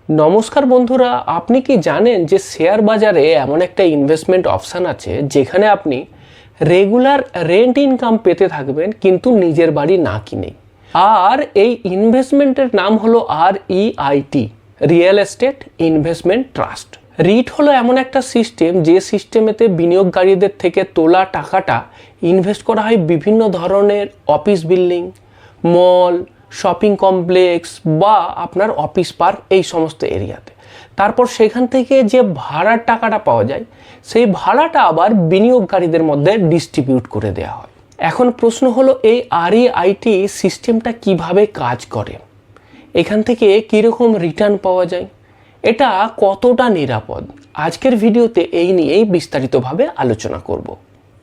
নমস্কার বন্ধুরা, আপনি কি জানেন যে শেয়ার বাজারে এমন একটা ইনভেস্টমেন্ট অপশান আছে যেখানে আপনি রেগুলার রেন্ট ইনকাম পেতে থাকবেন কিন্তু নিজের বাড়ি না কিনে। আর এই ইনভেস্টমেন্টের নাম হলো REIT, real estate investment trust. Writ হলো এমন একটা সিস্টেম যে সিস্টেমেতে বিনিয়োগকারীদের থেকে তোলা টাকাটা ইনভেস্ট করা হয় বিভিন্ন ধরনের অফিস বিল্ডিং, মল, শপিং কমপ্লেক্স বা আপনার অফিস পার্ক, এই সমস্ত এরিয়াতে। তারপর সেখান থেকে যে ভাড়ার টাকাটা পাওয়া যায় সেই ভাড়াটা আবার বিনিয়োগকারীদের মধ্যে ডিস্ট্রিবিউট করে দেওয়া হয়। এখন প্রশ্ন হলো, এই REIT সিস্টেমটা কিভাবে কাজ করে, এখান থেকে কীরকম রিটার্ন পাওয়া যায়, এটা কতটা নিরাপদ, আজকের ভিডিওতে এই নিয়েই বিস্তারিতভাবে আলোচনা করব।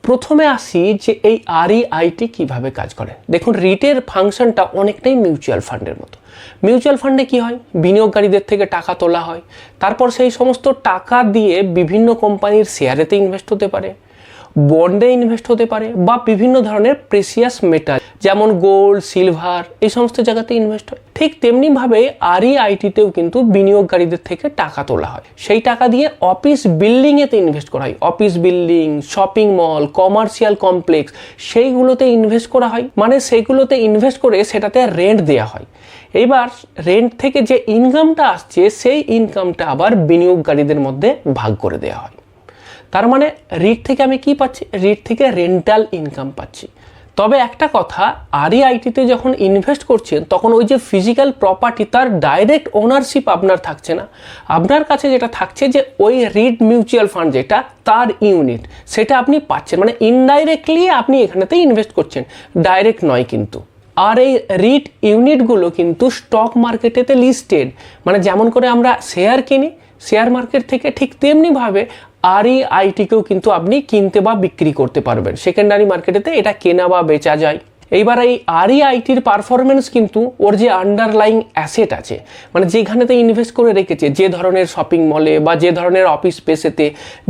প্রথমে আসি যে এই REIT কিভাবে কাজ করে। দেখুন, রিটের ফাংশনটা অনেকটাই মিউচুয়াল ফান্ডের মতো। মিউচুয়াল ফান্ডে কি হয়, বিনিয়োগকারীদের থেকে টাকা তোলা হয়, তারপর সেই সমস্ত টাকা দিয়ে বিভিন্ন কোম্পানির শেয়ারেতে ইনভেস্ট হতে পারে, বন্ডে ইনভেস্ট হতে পারে, বা বিভিন্ন ধরনের প্রেসিয়াস মেটাল যেমন গোল্ড, সিলভার, এই সমস্ত জায়গাতে ইনভেস্ট হয়। ঠিক তেমনিভাবে REITতেও কিন্তু বিনিয়োগকারীদের থেকে টাকা তোলা হয়, সেই টাকা দিয়ে অফিস বিল্ডিংয়েতে ইনভেস্ট করা হয়। Office building, shopping mall, commercial complex, সেইগুলোতে ইনভেস্ট করা হয়। মানে সেইগুলোতে ইনভেস্ট করে সেটাতে রেন্ট দেওয়া হয়। এইবার রেন্ট থেকে যে ইনকামটা আসছে সেই ইনকামটা আবার বিনিয়োগকারীদের মধ্যে ভাগ করে দেওয়া হয়। তার মানে রিট থেকে আমি কি পাচ্ছি, রিট থেকে রেন্টাল ইনকাম পাচ্ছি। তবে একটা কথা, REITতে যখন ইনভেস্ট করছেন তখন ওই যে ফিজিক্যাল প্রপার্টি, তার ডাইরেক্ট ওনারশিপ আপনার থাকছে না। আপনার কাছে যেটা থাকছে যে ওই রিট মিউচুয়াল ফান্ড যেটা, তার ইউনিট, সেটা আপনি পাচ্ছেন। মানে ইনডাইরেক্টলি আপনি এখানেতে ইনভেস্ট করছেন, ডাইরেক্ট নয় কিন্তু। আর এই রিট ইউনিটগুলো কিন্তু স্টক মার্কেটেতে লিস্টেড। মানে যেমন করে আমরা শেয়ার কিনি শেয়ার মার্কেট থেকে, ঠিক তেমনিভাবে REITকেও কিন্তু আপনি কিনতে বা বিক্রি করতে পারবেন। সেকেন্ডারি মার্কেটেতে এটা কেনা বা বেচা যায়। এইবার এই REITর পারফরমেন্স কিন্তু ওর যে আন্ডারলাইং অ্যাসেট আছে, মানে যেখানেতে ইনভেস্ট করে রেখেছে, যে ধরনের শপিং মলে বা যে ধরনের অফিস স্পেসেতে,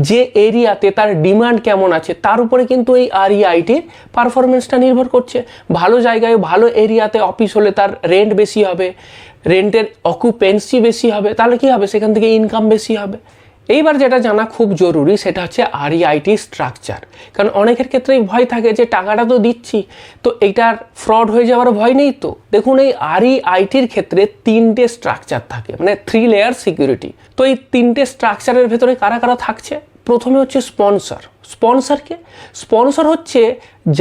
যে এরিয়াতে তার ডিমান্ড কেমন আছে, তার উপরে কিন্তু এই REITর পারফরমেন্সটা নির্ভর করছে। ভালো জায়গায়, ভালো এরিয়াতে অফিস হলে তার রেন্ট বেশি হবে, রেন্টের অকুপেন্সি বেশি হবে, তাহলে কি হবে, সেখান থেকে ইনকাম বেশি হবে। এইবার যেটা জানা খুব জরুরি সেটা হচ্ছে REIT স্ট্রাকচার। কারণ অনেকের ক্ষেত্রেই ভয় থাকে যে টাকাটা তো দিচ্ছি, তো এইটার ফ্রড হয়ে যাওয়ার ভয় নেই তো। দেখুন, এই REITর ক্ষেত্রে 3টে স্ট্রাকচার থাকে, মানে 3 লেয়ার সিকিউরিটি। তো এই 3টে স্ট্রাকচারের ভেতরে কারা কারা থাকছে, প্রথমে হচ্ছে স্পন্সর। স্পন্সরকে স্পন্সর হচ্ছে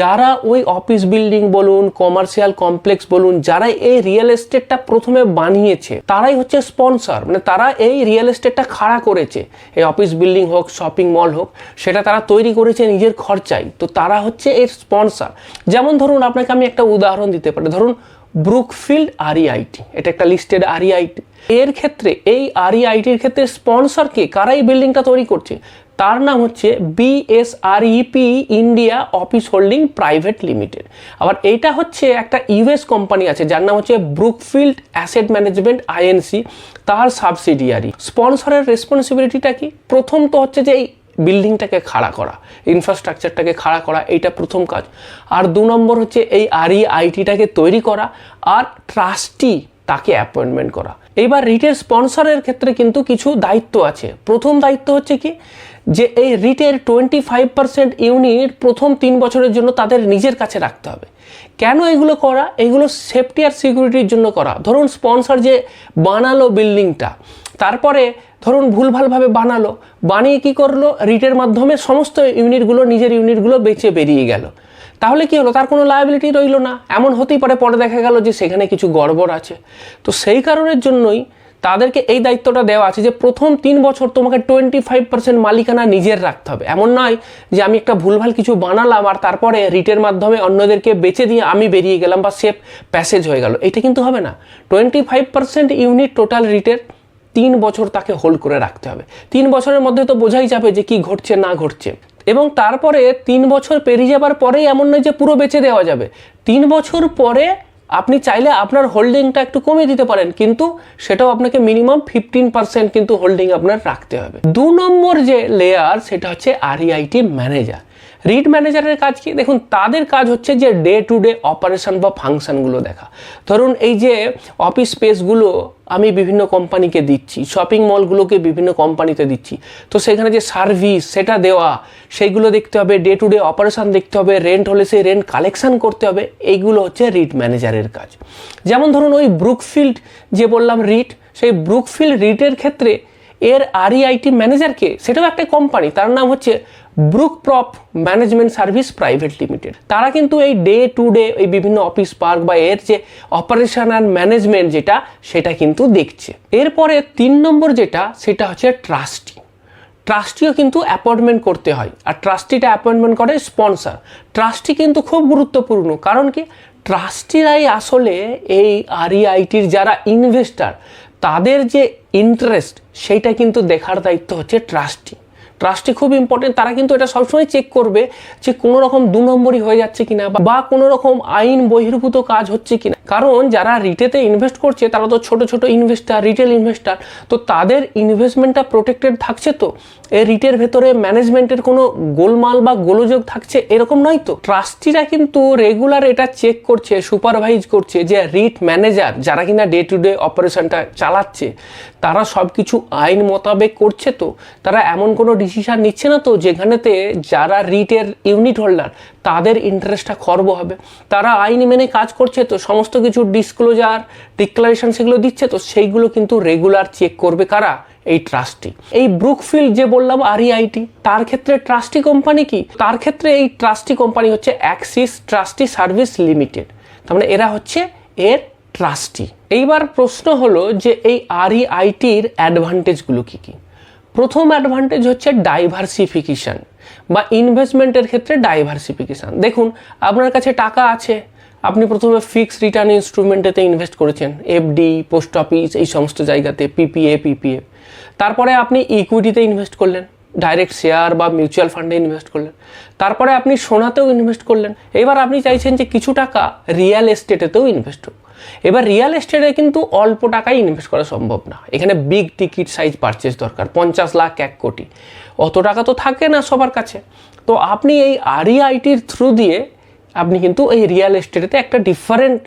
যারা ওই অফিস বিল্ডিং বলুন, কমার্শিয়াল কমপ্লেক্স বলুন, যারা এই রিয়েল এস্টেটটা প্রথমে বানিয়েছে তারাই হচ্ছে স্পন্সর। মানে তারা এই রিয়েল এস্টেটটা খাড়া করেছে, এই অফিস বিল্ডিং হোক, শপিং মল হোক, সেটা তারা তৈরি করেছে নিজের খরচায়, তো তারা হচ্ছে এর স্পন্সর। যেমন ধরুন, আপনাকে আমি একটা উদাহরণ দিতে পারি। ধরুন ব্রুকফিল্ড REIT, এটা একটা লিস্টেড REIT। এর ক্ষেত্রে, এই REITর ক্ষেত্রে স্পন্সরকে, কারা এই বিল্ডিংটা তৈরি করছে, তার নাম হচ্ছে BSREP India office holding private limited. আবার এইটা হচ্ছে একটা US কোম্পানি আছে যার নাম হচ্ছে ব্রুকফিল্ড অ্যাসেট ম্যানেজমেন্ট INC, তার সাবসিডিয়ারি। স্পন্সরের রেসপন্সিবিলিটিটা কি, প্রথম তো হচ্ছে যে এই বিল্ডিংটাকে খাড়া করা, ইনফ্রাস্ট্রাকচারটাকে খাড়া করা, এইটা প্রথম কাজ। আর 2 নম্বর হচ্ছে এই REITটাকে তৈরি করা, আর ট্রাস্টি তাকে অ্যাপয়েন্টমেন্ট করা। এইবার রিটের স্পন্সরের ক্ষেত্রে কিন্তু কিছু দায়িত্ব আছে। প্রথম দায়িত্ব হচ্ছে কি, যে এই রিটের 25% ইউনিট প্রথম 3 বছরের জন্য তাদের নিজের কাছে রাখতে হবে। কেন এগুলো করা, এগুলো সেফটি আর সিকিউরিটির জন্য করা। ধরুন স্পন্সর যে বানালো বিল্ডিংটা, তারপরে ধরুন ভুলভালভাবে বানিয়ে কি করলো, রিটের মাধ্যমে সমস্ত ইউনিটগুলো, নিজের ইউনিটগুলো বেচে বেরিয়ে গেল, তাহলে কি হলো, তার কোনো লায়াবিলিটি রইল না। এমন হতেই পারে পরে দেখা গেল যে সেখানে কিছু গড়বড় আছে। তো সেই কারণের জন্যই তাদেরকে এই দায়িত্বটা দেওয়া আছে যে প্রথম 3 বছর তোমাকে 25% মালিকানা নিজের রাখতে হবে। এমন নয় যে আমি একটা ভুলভাল কিছু বানালাম আর তারপরে রিটের মাধ্যমে অন্যদেরকে বেচে দিয়ে আমি বেরিয়ে গেলাম বা সেফ প্যাসেজ হয়ে গেল, এটা কিন্তু হবে না। 25% ইউনিট টোটাল রিটের 3 বছর তাকে হোল্ড করে রাখতে হবে। 3 বছরের মধ্যে তো বোঝাই যাবে যে কি ঘটছে না ঘটছে। এবং তারপরে 3 বছর পেরিয়ে যাবার পরেই এমন নয় যে পুরো বেচে দেওয়া যাবে। 3 বছর পরে আপনি চাইলে আপনার হোল্ডিংটা একটু কমিয়ে দিতে পারেন, কিন্তু সেটাও আপনাকে মিনিমাম 15% কিন্তু হোল্ডিং আপনার রাখতে হবে। 2 নম্বর যে লেয়ার সেটা হচ্ছে REIT ম্যানেজার। রিট ম্যানেজারের কাজ কি? দেখুন, তাদের কাজ হচ্ছে যে ডে টু ডে অপারেশন বা ফাংশনগুলো দেখা। ধরুন এই যে অফিস স্পেসগুলো আমি বিভিন্ন কোম্পানিকে দিচ্ছি, শপিং মলগুলোকে বিভিন্ন কোম্পানিতে দিচ্ছি, তো সেখানে যে সার্ভিস সেটা দেওয়া, সেইগুলো দেখতে হবে, ডে টু ডে অপারেশন দেখতে হবে, রেন্ট হলে সেই রেন্ট কালেকশন করতে হবে, এইগুলো হচ্ছে রিট ম্যানেজারের কাজ। যেমন ধরুন ওই ব্রুকফিল্ড যে বললাম রিট, সেই ব্রুকফিল্ড রিটের ক্ষেত্রে এর REIT ম্যানেজারকে, সেটাও একটা কোম্পানি, তার নাম হচ্ছে ব্রুকপ্রপ ম্যানেজমেন্ট সার্ভিস প্রাইভেট লিমিটেড। তারা কিন্তু এই ডে টু ডে এই বিভিন্ন অফিস পার্ক বা এর যে অপারেশন অ্যান্ড ম্যানেজমেন্ট যেটা, সেটা কিন্তু দেখছে। এরপরে 3 নম্বর যেটা, সেটা হচ্ছে ট্রাস্টি। ট্রাস্টিও কিন্তু অ্যাপয়েন্টমেন্ট করতে হয়, আর ট্রাস্টিটা অ্যাপয়েন্টমেন্ট করে স্পন্সর। ট্রাস্টি কিন্তু খুব গুরুত্বপূর্ণ, কারণ কি, ট্রাস্টিরাই আসলে এই REITর যারা ইনভেস্টার, তাদের যে ইন্টারেস্ট সেইটা কিন্তু দেখার দায়িত্ব হচ্ছে ট্রাস্টি। ট্রাস্টি খুব ইম্পর্টেন্ট। তারা কিন্তু এটা সবসময় চেক করবে যে কোনো রকম 2 নম্বরই হয়ে যাচ্ছে কিনা বা কোনো রকম আইন বহির্ভূত কাজ হচ্ছে কিনা। কারণ যারা রিটেতে ইনভেস্ট করছে তারা তো ছোট ছোট ইনভেস্টার, রিটেল ইনভেস্টার, তো তাদের ইনভেস্টমেন্টটা প্রোটেক্টেড থাকছে। তো এই রিটের ভেতরে ম্যানেজমেন্টের কোনো গোলমাল বা গোলযোগ থাকছে এরকম নয়। তো ট্রাস্টিরা কিন্তু রেগুলার এটা চেক করছে, সুপারভাইজ করছে যে রিট ম্যানেজার যারা কিনা ডে টু ডে অপারেশনটা চালাচ্ছে, তারা সব কিছু আইন মোতাবেক করছে। তো তারা এমন কোনো ডিসিশন নিচ্ছে না তো যেখানেতে যারা রিটের ইউনিট হোল্ডার তাদের ইন্টারেস্টটা খর্ব হবে। তারা আইন মেনে কাজ করছে, তো সমস্ত কিছু ডিসক্লোজার ডিক্লারেশন সেগুলো দিচ্ছে, তো সেইগুলো কিন্তু রেগুলার চেক করবে কারা? এই ট্রাস্টি। এই ব্রুকফিল্ড যে বললাম REIT, তার ক্ষেত্রে ট্রাস্টি কোম্পানি কি? তার ক্ষেত্রে এই ট্রাস্টি কোম্পানি হচ্ছে অ্যাক্সিস ট্রাস্টি সার্ভিস লিমিটেড। তার মানে এরা হচ্ছে এর ট্রাস্টি। এইবার প্রশ্ন হলো যে এই REITর অ্যাডভান্টেজগুলো কি কি? প্রথম অ্যাডভান্টেজ হচ্ছে ডাইভার্সিফিকেশন বা ইনভেস্টমেন্টের ক্ষেত্রে ডাইভার্সিফিকেশন। দেখুন, আপনার কাছে টাকা আছে, আপনি প্রথমে ফিক্সড রিটার্ন ইনস্ট্রুমেন্টেতে ইনভেস্ট করেছেন, FD, পোস্ট অফিস, এই সমস্ত জায়গাতে, PPF। তারপরে আপনি ইকুইটিতে ইনভেস্ট করলেন, ডাইরেক্ট শেয়ার বা মিউচুয়াল ফান্ডে ইনভেস্ট করলেন, তারপরে আপনি সোনাতেও ইনভেস্ট করলেন। এবার আপনি চাইছেন যে কিছু টাকা রিয়েল এস্টেটেতেও ইনভেস্ট হোক। এবার রিয়েল এস্টেটে কিন্তু অল্প টাকায় ইনভেস্ট করা সম্ভব না, এখানে বিগ টিকিট সাইজ পারচেস দরকার, 50 লাখ 1 কোটি, অত টাকা তো থাকে না সবার কাছে। তো আপনি এই REITর থ্রু দিয়ে আপনি কিন্তু এই রিয়েল এস্টেটেতে একটা ডিফারেন্ট,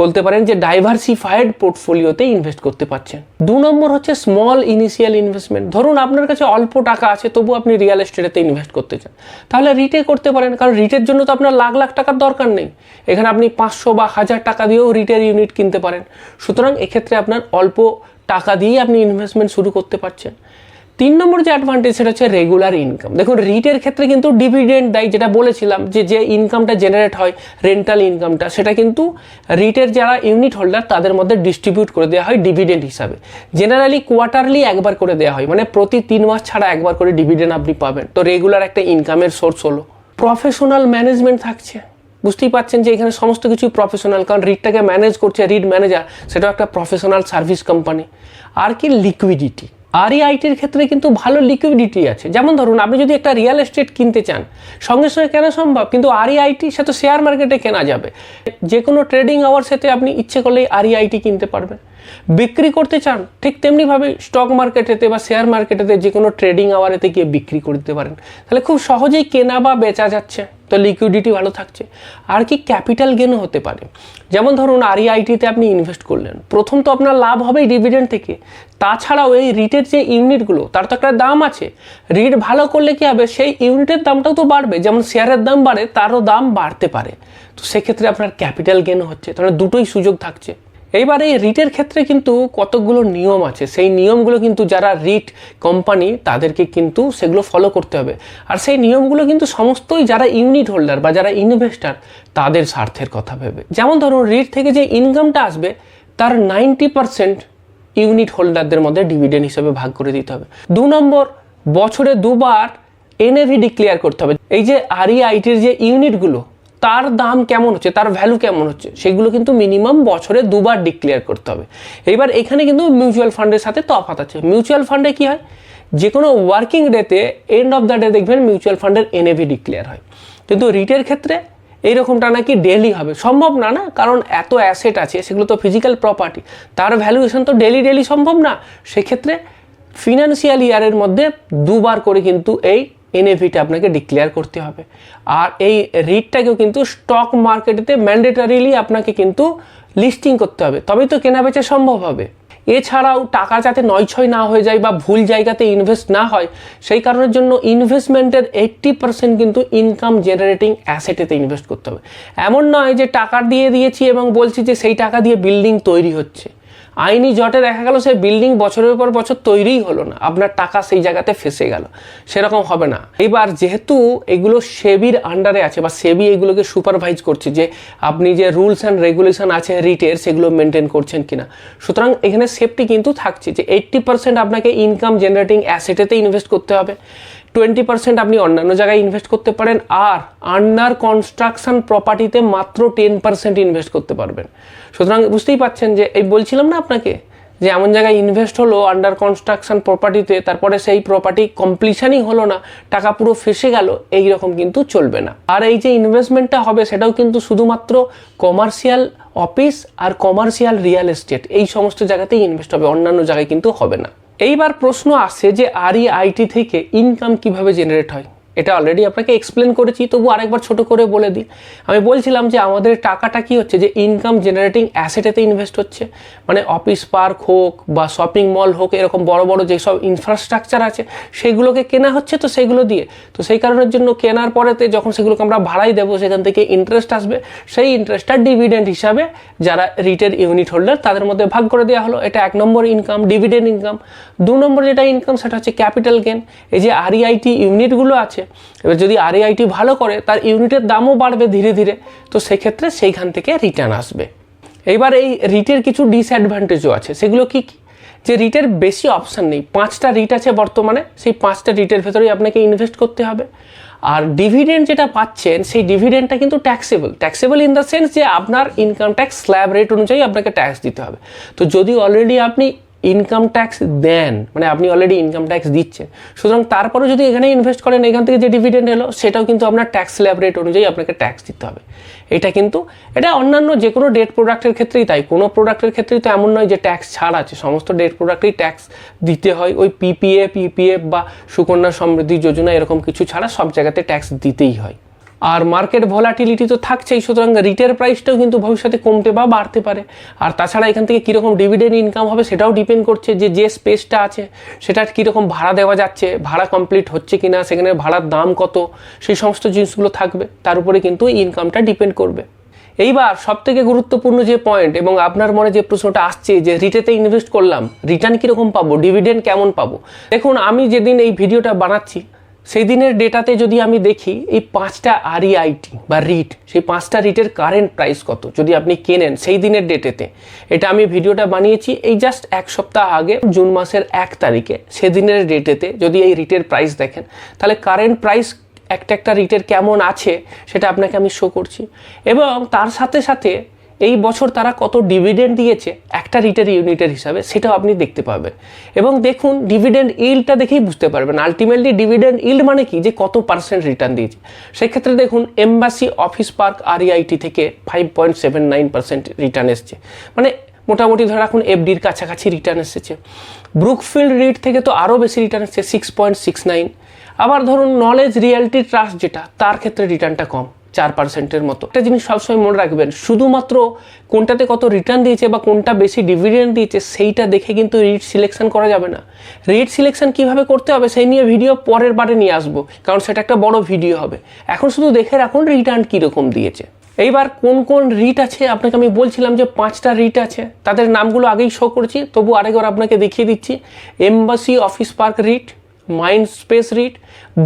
বলতে পারেন যে ডাইভার্সিফাইড পোর্টফোলিওতে ইনভেস্ট করতে পারছেন। 2 নম্বর হচ্ছে স্মল ইনিশিয়াল ইনভেস্টমেন্ট। ধরুন আপনার কাছে অল্প টাকা আছে, তবু আপনি রিয়েল এস্টেটেতে ইনভেস্ট করতে চান, তাহলে রিটে করতে পারেন। কারণ রিটের জন্য তো আপনার লাখ লাখ টাকার দরকার নেই, এখানে আপনি 500 বা 1000 টাকা দিয়েও রিটের ইউনিট কিনতে পারেন। সুতরাং এক্ষেত্রে আপনার অল্প টাকা দিয়েই আপনি ইনভেস্টমেন্ট শুরু করতে পারছেন। 3 নম্বর যে অ্যাডভান্টেজ সেটা হচ্ছে রেগুলার ইনকাম। দেখুন, রিটের ক্ষেত্রে কিন্তু ডিভিডেন্ড দেয়, যেটা বলেছিলাম যে ইনকামটা জেনারেট হয় রেন্টাল ইনকামটা, সেটা কিন্তু রিটের যারা ইউনিট হোল্ডার তাদের মধ্যে ডিস্ট্রিবিউট করে দেওয়া হয় ডিভিডেন্ড হিসাবে। জেনারেলি কোয়ার্টারলি একবার করে দেওয়া হয়, মানে প্রতি 3 মাস ছাড়া একবার করে ডিভিডেন্ড আপনি পাবেন। তো রেগুলার একটা ইনকামের সোর্স হলো। প্রফেশনাল ম্যানেজমেন্ট থাকছে, বুঝতেই পারছেন যে এখানে সমস্ত কিছুই প্রফেশনাল, কারণ রিটটাকে ম্যানেজ করছে রিট ম্যানেজার, সেটাও একটা প্রফেশনাল সার্ভিস কোম্পানি। আর কি, লিকুইডিটি। REITর ক্ষেত্রে কিন্তু ভালো লিকুইডিটি আছে। যেমন ধরুন আপনি যদি একটা রিয়েল এস্টেট কিনতে চান, সঙ্গে সঙ্গে কেনা সম্ভব, কিন্তু REIT সে তো শেয়ার মার্কেটে কেনা যাবে, যে কোনো ট্রেডিং আওয়ারসেতে আপনি ইচ্ছে করলেই REIT কিনতে পারবেন। বিক্রি করতে চান, ঠিক তেমনিভাবে স্টক মার্কেটেতে বা শেয়ার মার্কেটেতে যে কোনো ট্রেডিং আওয়ারেতে গিয়ে বিক্রি করতে পারেন, তাহলে খুব সহজেই কেনা বা বেচা যাচ্ছে, তো লিকুইডিটি ভালো থাকছে। আর কি, ক্যাপিটাল গেনও হতে পারে। যেমন ধরুন REITতে আপনি ইনভেস্ট করলেন, প্রথম তো আপনার লাভ হবেই ডিভিডেন্ড থেকে, তাছাড়াও এই রিটের যে ইউনিটগুলো তার তো একটা দাম আছে, রিট ভালো করলে কি হবে, সেই ইউনিটের দামটাও তো বাড়বে, যেমন শেয়ারের দাম বাড়ে তারও দাম বাড়তে পারে, তো সেক্ষেত্রে আপনার ক্যাপিটাল গেন হচ্ছে, তাহলে দুটোই সুযোগ থাকছে। এইবার এই রিটের ক্ষেত্রে কিন্তু কতগুলো নিয়ম আছে, সেই নিয়মগুলো কিন্তু যারা রিট কোম্পানি তাদেরকে কিন্তু সেগুলো ফলো করতে হবে। আর সেই নিয়মগুলো কিন্তু সমস্তই যারা ইউনিট হোল্ডার বা যারা ইনভেস্টার তাদের স্বার্থের কথা ভেবে। যেমন ধরুন রিট থেকে যে ইনকামটা আসবে তার 90% ইউনিট হোল্ডারদের মধ্যে ডিভিডেন্ড হিসেবে ভাগ করে দিতে হবে। 2 নম্বর, বছরে 2 বার NAV ডিক্লেয়ার করতে হবে। এই যে REITর যে ইউনিটগুলো তার দাম কেমন হচ্ছে, তার ভ্যালু কেমন হচ্ছে, সেগুলো কিন্তু মিনিমাম বছরে 2 বার ডিক্লেয়ার করতে হবে। এবার এখানে কিন্তু মিউচুয়াল ফান্ডের সাথে তফাৎ আছে। মিউচুয়াল ফান্ডে কি হয়, যে কোনো ওয়ার্কিং ডেতে এন্ড অফ দ্য ডে দেখবেন মিউচুয়াল ফান্ডের NAV ডিক্লেয়ার হয়, কিন্তু রিটের ক্ষেত্রে এইরকমটা নাকি ডেলি হবে, সম্ভব না, কারণ এত অ্যাসেট আছে, সেগুলো তো ফিজিক্যাল প্রপার্টি, তার ভ্যালুয়েশন তো ডেলি সম্ভব না। সেক্ষেত্রে ফিনান্সিয়াল ইয়ারের মধ্যে 2 বার করে কিন্তু এই এনএভিটা আপনাকে ডিক্লেয়ার করতে হবে। আর এই রিটটাকেও কিন্তু স্টক মার্কেটেতে ম্যান্ডেটারিলি আপনাকে কিন্তু লিস্টিং করতে হবে, তবেই তো কেনাবেচা সম্ভব হবে। এছাড়াও টাকা যাতে নয়ছয় না হয়ে যায় বা ভুল জায়গাতে ইনভেস্ট না হয়, সেই কারণের জন্য ইনভেস্টমেন্টের 80% কিন্তু ইনকাম জেনারেটিং অ্যাসেটেতে ইনভেস্ট করতে হবে। এমন নয় যে টাকা দিয়ে দিয়েছি এবং বলছি যে সেই টাকা দিয়ে বিল্ডিং তৈরি হচ্ছে, আইনি জটে দেখা গেল সেই বিল্ডিং বছরের পর বছর তৈরিই হলো না, আপনার টাকা সেই জায়গাতে ফেসে গেল, সেরকম হবে না। এবার যেহেতু এগুলো সেবির আন্ডারে আছে বা সেবি এগুলোকে সুপারভাইজ করছে যে আপনি যে রুলস অ্যান্ড রেগুলেশন আছে রিটের সেগুলো মেনটেন করছেন কিনা, সুতরাং এখানে সেফটি কিন্তু থাকছে যে 80% আপনাকে ইনকাম জেনারেটিং অ্যাসেটেতে ইনভেস্ট করতে হবে, 20% আপনি অন্যান্য জায়গায় ইনভেস্ট করতে পারেন, আর আন্ডার কনস্ট্রাকশন প্রপার্টিতে মাত্র 10% ইনভেস্ট করতে পারবেন। সুতরাং বুঝতেই পাচ্ছেন যে এই বলছিলাম না আপনাকে যে এমন জায়গায় ইনভেস্ট হলো আন্ডার কনস্ট্রাকশন প্রপার্টিতে, তারপরে সেই প্রপার্টি কমপ্লিশনই হলো না, টাকা পুরো ফেসে গেল, এই রকম কিন্তু চলবে না। আর এই যে ইনভেস্টমেন্টটা হবে সেটাও কিন্তু শুধুমাত্র কমার্শিয়াল অফিস আর কমার্শিয়াল রিয়েল এস্টেট এই সমস্ত জায়গাতেই ইনভেস্ট হবে, অন্যান্য জায়গায় কিন্তু হবে না। এইবার প্রশ্ন আসছে যে আরইআইটি থেকে ইনকাম কিভাবে জেনারেট হয়। এটা অলরেডি আপনাকে এক্সপ্লেন করেছি, তবু আরেকবার ছোট করে বলে দিই। আমি বলছিলাম যে আমাদের টাকাটা কি হচ্ছে যে ইনকাম জেনারেটিং অ্যাসেটেতে ইনভেস্ট হচ্ছে, মানে অফিস পার্ক হোক বা শপিং মল হোক, এরকম বড় বড় যেসব ইনফ্রাস্ট্রাকচার আছে সেগুলোকে কেনা হচ্ছে, তো সেগুলো দিয়ে, তো সেই কারণের জন্য কেনার পরেতে যখন সেগুলোকে আমরা ভাড়াই দেবো সেখান থেকে ইন্টারেস্ট আসবে, সেই ইন্টারেস্টটা ডিভিডেন্ড হিসাবে যারা রিটের ইউনিট হোল্ডার তাদের মধ্যে ভাগ করে দেওয়া হলো। এটা 1 নম্বর ইনকাম, ডিভিডেন্ড ইনকাম। 2 নম্বর যেটা ইনকাম সেটা হচ্ছে ক্যাপিটাল গেন। এই যে আরইআইটি ইউনিটগুলো আছে, এবার যদি আরইআইটি ভালো করে তার ইউনিটের দামও বাড়বে ধীরে ধীরে, তো সেক্ষেত্রে সেইখান থেকে রিটার্ন আসবে। এইবার এই রিটের কিছু ডিসঅ্যাডভান্টেজও আছে, সেগুলো কি কি? যে রিটের বেশি অপশান নেই, 5টা রিট আছে বর্তমানে, সেই 5টা রিটের ভেতরেই আপনাকে ইনভেস্ট করতে হবে। আর ডিভিডেন্ড যেটা পাচ্ছেন সেই ডিভিডেন্ডটা কিন্তু ট্যাক্সেবল ইন দ্য সেন্স যে আপনার ইনকাম ট্যাক্স স্ল্যাব রেট অনুযায়ী আপনাকে ট্যাক্স দিতে হবে। তো যদি অলরেডি আপনি ইনকাম ট্যাক্স দেন, মানে আপনি অলরেডি ইনকাম ট্যাক্স দিচ্ছেন, সুতরাং তারপরে যদি এখানে ইনভেস্ট করেন এখান থেকে যে ডিভিডেন্ড এলো সেটাও কিন্তু আপনার ট্যাক্স স্ল্যাব রেট অনুযায়ী আপনাকে ট্যাক্স দিতে হবে। এটা অন্যান্য যে কোনো ডেট প্রোডাক্টের ক্ষেত্রেই তাই, কোনো প্রোডাক্টের ক্ষেত্রেই তো এমন নয় যে ট্যাক্স ছাড় আছে, সমস্ত ডেট প্রোডাক্টেই ট্যাক্স দিতে হয়। ওই পিপিএফ বা সুকন্যা সমৃদ্ধি যোজনা এরকম কিছু ছাড়া সব জায়গাতে ট্যাক্স দিতেই হয়। আর মার্কেট ভলাটিলিটি তো থাকছেই, সুতরাং রিটের প্রাইসটাও কিন্তু ভবিষ্যতে কমতে বা বাড়তে পারে। আর তাছাড়া এখান থেকে কীরকম ডিভিডেন্ড ইনকাম হবে সেটাও ডিপেন্ড করছে যে স্পেসটা আছে সেটা কীরকম ভাড়া দেওয়া যাচ্ছে, ভাড়া কমপ্লিট হচ্ছে কিনা, সেখানে ভাড়ার দাম কত, সেই সমস্ত জিনিসগুলো থাকবে, তার উপরে কিন্তু ইনকামটা ডিপেন্ড করবে। এইবার সবথেকে গুরুত্বপূর্ণ যে পয়েন্ট এবং আপনার মনে যে প্রশ্নটা আসছে যে রিটেতে ইনভেস্ট করলাম রিটার্ন কীরকম পাবো, ডিভিডেন্ড কেমন পাবো। দেখুন, আমি যেদিন এই ভিডিওটা বানাচ্ছি সেই দিনের ডেটাতে যদি আমি দেখি এই 5টা আরইআইটি বা রিট, সেই 5টা রিটের কারেন্ট প্রাইস কত যদি আপনি কেনেন সেই দিনের ডেটেতে, এটা আমি ভিডিওটা বানিয়েছি এই জাস্ট 1 সপ্তাহ আগে জুন মাসের 1 তারিখে, সেদিনের ডেটেতে যদি এই রিটের প্রাইস দেখেন তাহলে কারেন্ট প্রাইস একটা রিটের কেমন আছে সেটা আপনাকে আমি শো করছি, এবং তার সাথে সাথে এই বছর তারা কত ডিভিডেন্ড দিয়েছে একটা রিটের ইউনিটের হিসাবে সেটাও আপনি দেখতে পাবেন। এবং দেখুন ডিভিডেন্ড ইল্ডটা দেখেই বুঝতে পারবেন আলটিমেটলি ডিভিডেন্ড ইল্ড মানে কি, যে কত পার্সেন্ট রিটার্ন দিয়েছে। সেক্ষেত্রে দেখুন এমবাসি অফিস পার্ক আরইআইটি থেকে 5.79% রিটার্ন এসছে, মানে মোটামুটি ধরে রাখুন এফডির কাছাকাছি রিটার্ন এসেছে। ব্রুকফিল্ড রিট থেকে তো আরও বেশি রিটার্ন এসছে 6.69। আবার ধরুন নলেজ রিয়েলটি ট্রাস্ট যেটা, তার ক্ষেত্রে রিটার্নটা কম 4%-এর মতো। একটা জিনিস সবসময় মনে রাখবেন, শুধুমাত্র কোনটাতে কত রিটার্ন দিয়েছে বা কোনটা বেশি ডিভিডেন্ড দিয়েছে সেইটা দেখে কিন্তু রিট সিলেকশন করা যাবে না। রিট সিলেকশন কিভাবে করতে হবে সেই নিয়ে ভিডিও পরের বারে নিয়ে আসবো, কারণ সেটা একটা বড় ভিডিও হবে। এখন শুধু দেখে রাখুন রিটার্ন কীরকম দিয়েছে। এইবার কোন কোন রিট আছে আপনাকে আমি বলছিলাম যে 5টা রিট আছে, তাদের নামগুলো আগেই শো করেছি, তবু আরেকবার আপনাকে দেখিয়ে দিচ্ছি। Embassy office park writ, mind space writ,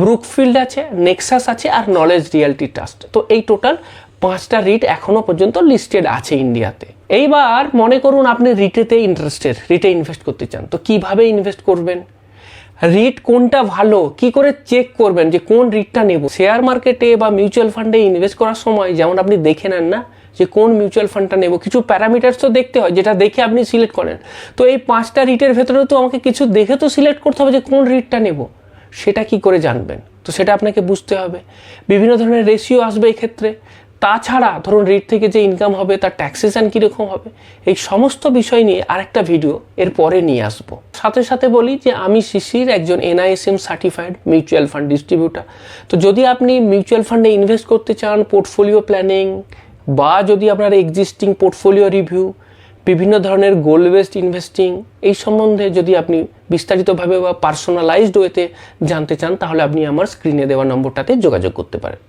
Brookfield আছে, নেক্সাস আছে আর নলেজ রিয়েলটি ট্রাস্ট। তো এই টোটাল 5টা রিট এখনো পর্যন্ত লিস্টেড আছে ইন্ডিয়াতে। এইবার মনে করুন আপনি রিটে ইনভেস্ট করতে চান, তো কিভাবে ইনভেস্ট করবেন, রিট কোনটা ভালো, কি করে চেক করবেন যে কোন রিটটা নেব। শেয়ার মার্কেটে বা মিউচুয়াল ফান্ডে ইনভেস্ট করার সময় যেমন আপনি দেখে নেন না যে কোন মিউচুয়াল ফান্ডটা নেব, কিছু প্যারামিটার্স তো দেখতে হয় যেটা দেখে আপনি সিলেক্ট করেন। তো এই 5টা রিটের ভেতরেও তো আমাকে কিছু দেখে তো সিলেক্ট করতে হবে যে কোন রিটটা নেব, সেটা কি করে জানবেন। তো সেটা আপনাকে বুঝতে হবে। বিভিন্ন ধরনের রেশিও আসবে এক্ষেত্রে, তাছাড়া ধরুন রিট থেকে যে ইনকাম হবে তার ট্যাক্সেশন কীরকম হবে, এই সমস্ত বিষয় নিয়ে আরেকটা ভিডিও এর পরে নিয়ে আসবো। সাথে সাথে বলি যে আমি শিশির একজন NISM certified mutual fund distributor. তো যদি আপনি মিউচুয়াল ফান্ডে ইনভেস্ট করতে চান, পোর্টফোলিও প্ল্যানিং, বা যদি আপনার এক্সিস্টিং পোর্টফোলিও রিভিউ, বিভিন্ন ধরনের গোল বেসড ইনভেস্টিং, এই সম্বন্ধে যদি আপনি বিস্তারিতভাবে বা পার্সোনালাইজড ওয়েতে জানতে চান, তাহলে আপনি আমার স্ক্রিনে দেওয়া নম্বরটাতে যোগাযোগ করতে পারেন।